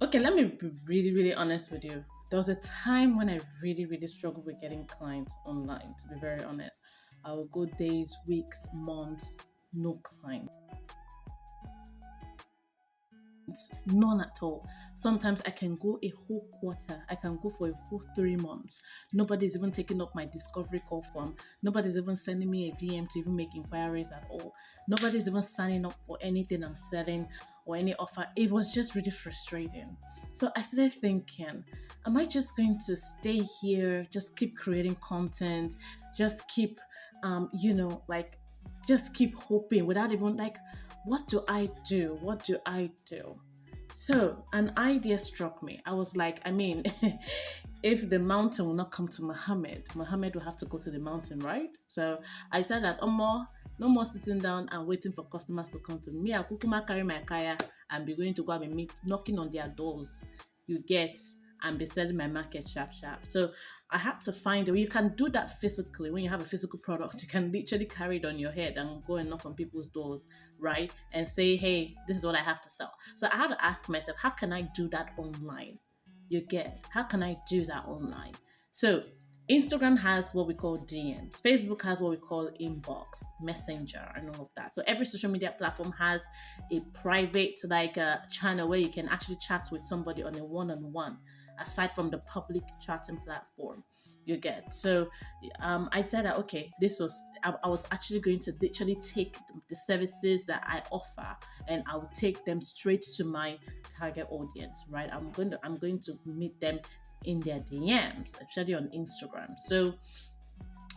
Okay, let me be really, really honest with you. There was a time when I really, really struggled with getting clients online, to be very honest. I would go days, weeks, months, no clients. None at all. Sometimes I can go a whole quarter, I can go for a whole 3 months. Nobody's even taking up my discovery call form. Nobody's even sending me a DM to even make inquiries at all. Nobody's even signing up for anything I'm selling or any offer. It was just really frustrating. So I started thinking, am I just going to stay here, just keep creating content, just keep, just keep hoping without even what do I do? What do I do? So an idea struck me. I was like, if the mountain will not come to Muhammad will have to go to the mountain, right? So I said that no more sitting down and waiting for customers to come to me. I kukuma carry my kaya and be going to go and meet knocking on their doors. You get and be selling my market sharp. So I had to find a way. You can do that physically. When you have a physical product, you can literally carry it on your head and go and knock on people's doors, right? And say, hey, this is what I have to sell. So I had to ask myself, how can I do that online? You get, how can I do that online? So Instagram has what we call DMs. Facebook has what we call inbox, messenger, and all of that. So every social media platform has a private channel where you can actually chat with somebody on a one-on-one, aside from the public chatting platform. You get. So I said that okay, I was actually going to literally take the services that I offer and I will take them straight to my target audience, right? I'm going to meet them in their DMs, especially on Instagram. So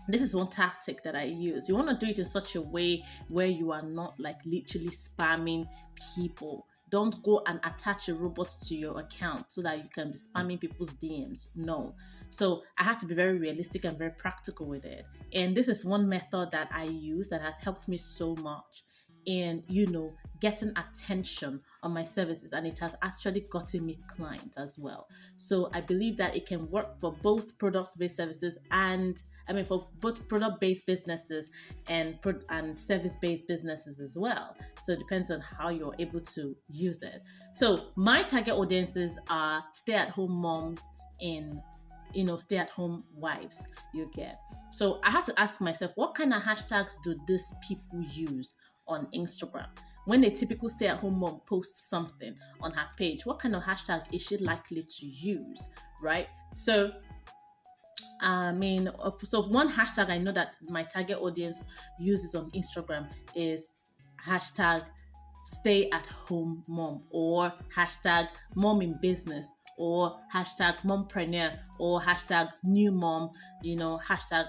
this is one tactic that I use. You want to do it in such a way where you are not literally spamming people. Don't go and attach a robot to your account so that you can be spamming people's DMs. No. So I had to be very realistic and very practical with it. And this is one method that I use that has helped me so much in, getting attention on my services, and it has actually gotten me clients as well. So I believe that it can work for both product-based services for both product-based businesses and service-based businesses as well. So it depends on how you're able to use it. So my target audiences are stay-at-home moms and stay-at-home wives. You get. So I had to ask myself, what kind of hashtags do these people use on Instagram? When a typical stay-at-home mom posts something on her page, what kind of hashtag is she likely to use, right? So one hashtag I know that my target audience uses on Instagram is hashtag stay at home mom, or hashtag mom in business, or hashtag mompreneur, or hashtag new mom, hashtag,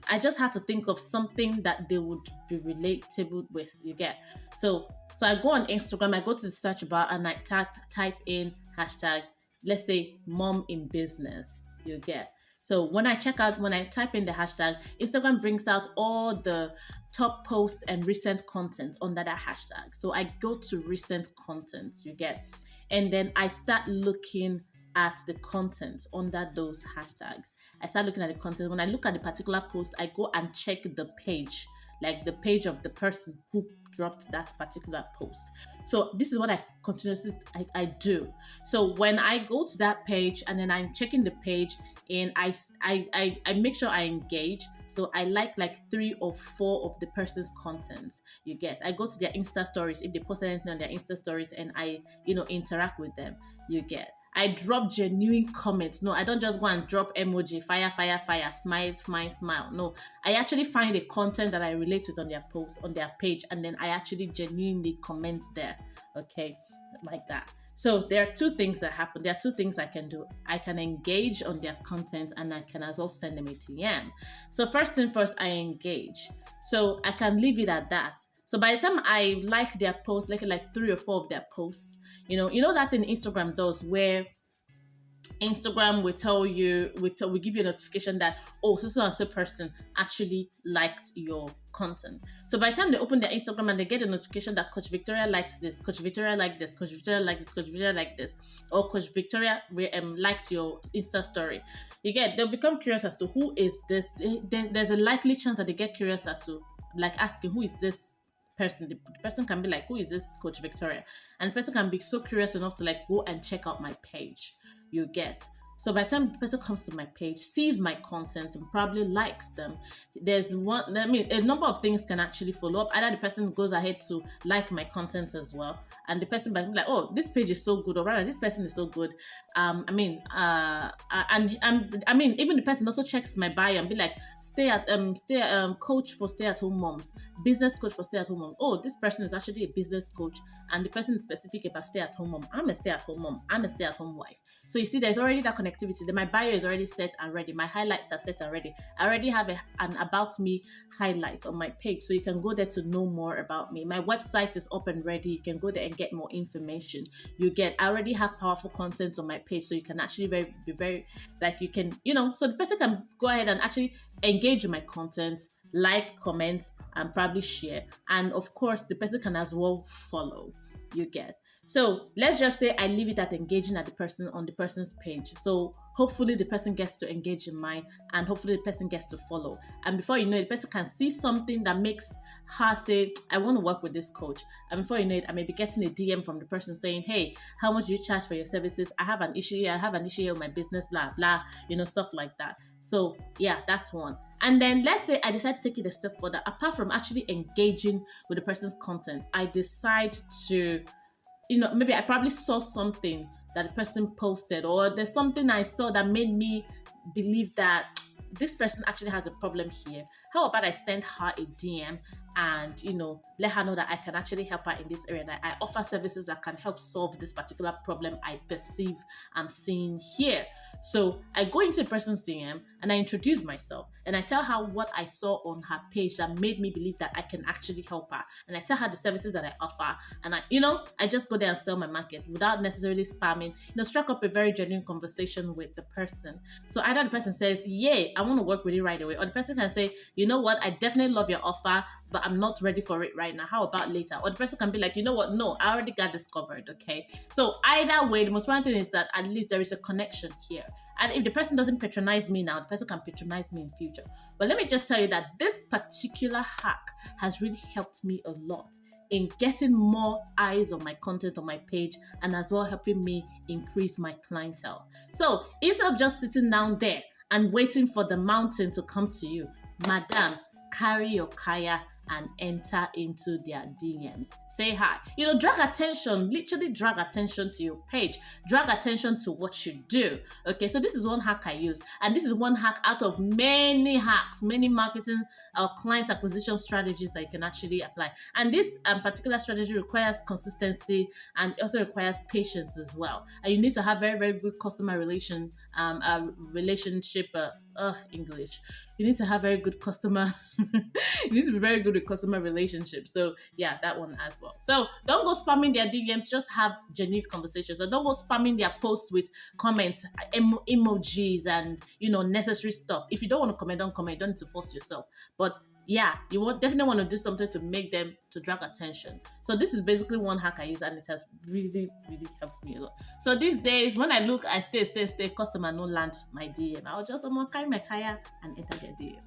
I just had to think of something that they would be relatable with, you get. So I go on Instagram, I go to the search bar and I type in hashtag, let's say mom in business, you get. So when I type in the hashtag, Instagram brings out all the top posts and recent content under that hashtag. So I go to recent content, you get, and then I start looking at the content under those hashtags. I start looking at the content. When I look at the particular post, I go and check the page, like the page of the person who dropped that particular post. So this is what I continuously do. So when I go to that page and then I'm checking the page and I make sure I engage. So I like 3 or 4 of the person's contents, you get. I go to their Insta stories if they post anything on their Insta stories, and I interact with them, you get. I drop genuine comments. No, I don't just go and drop emoji, fire, smile. No, I actually find the content that I relate with on their post, on their page, and then I actually genuinely comment there. Okay, like that. So there are 2 things that happen. There are 2 things I can do. I can engage on their content, and I can as well send them a DM. So first thing first, I engage. So I can leave it at that. So by the time I like their post, like 3 or 4 of their posts, you know that thing Instagram does where Instagram will tell you, we give you a notification that, oh, so and so person actually liked your content. So by the time they open their Instagram and they get a notification that Coach Victoria liked this, Coach Victoria liked this, Coach Victoria liked this, Coach Victoria liked this, or Coach Victoria liked your Insta story, they'll become curious as to who is this. There's a likely chance that they get curious as to asking, who is this person. The person can be like, who is this Coach Victoria? And the person can be so curious enough to like go and check out my page. You get. So by the time the person comes to my page, sees my content, and probably likes them, there's one, I mean, a number of things can actually follow up. Either the person goes ahead to like my content as well, and the person might be like, oh, this page is so good, or rather, this person is so good. I mean, even the person also checks my bio and be like, coach for stay-at-home moms, business coach for stay-at-home moms. Oh, this person is actually a business coach, and the person is specific about stay-at-home mom. I'm a stay-at-home mom. I'm a stay-at-home wife. So you see, there's already that connectivity. Then my bio is already set and ready. My highlights are set already. I already have an about me highlight on my page, so you can go there to know more about me. My website is up and ready. You can go there and get more information. I already have powerful content on my page, so you can actually be very like you can, so the person can go ahead and actually engage with my content, like, comment, and probably share. And of course, the person can as well follow. You get. So let's just say I leave it at engaging at the person on the person's page. So hopefully the person gets to engage in mine, and hopefully the person gets to follow. And before you know it, the person can see something that makes her say, I want to work with this coach. And before you know it, I may be getting a DM from the person saying, hey, how much do you charge for your services? I have an issue here. I have an issue here with my business, blah, blah, stuff like that. So yeah, that's one. And then let's say I decide to take it a step further. Apart from actually engaging with the person's content, I decide to, maybe I probably saw something that the person posted, or there's something I saw that made me believe that this person actually has a problem here. How about I send her a DM and, let her know that I can actually help her in this area, that I offer services that can help solve this particular problem I perceive I'm seeing here. So I go into the person's DM and I introduce myself and I tell her what I saw on her page that made me believe that I can actually help her. And I tell her the services that I offer. And I just go there and sell my market without necessarily spamming, strike up a very genuine conversation with the person. So either the person says, yay, I want to work with you right away. Or the person can say, you know what, I definitely love your offer, but I'm not ready for it right now. How about later? Or the person can be like, you know what, no, I already got this covered, okay? So either way, the most important thing is that at least there is a connection here. And if the person doesn't patronize me now, the person can patronize me in future. But let me just tell you that this particular hack has really helped me a lot in getting more eyes on my content on my page, and as well helping me increase my clientele. So instead of just sitting down there and waiting for the mountain to come to you, madam, carry your kaya and enter into their DMs. Say hi. Drag attention, literally drag attention to your page. Drag attention to what you do. Okay, so this is one hack I use. And this is one hack out of many hacks, many marketing or client acquisition strategies that you can actually apply. And this particular strategy requires consistency and also requires patience as well. And you need to have very, very good customer relationship. English. You need to have very good customer. You need to be very good with customer relationships. So yeah, that one as well. So don't go spamming their DMs. Just have genuine conversations. So don't go spamming their posts with comments, emojis, and necessary stuff. If you don't want to comment, don't comment. You don't need to force yourself. But yeah, you definitely want to do something to make them to drag attention. So this is basically one hack I use, and it has really, really helped me a lot. So these days, when I look, I stay, customer no land my DM. I'll just carry my kaya and enter their DM.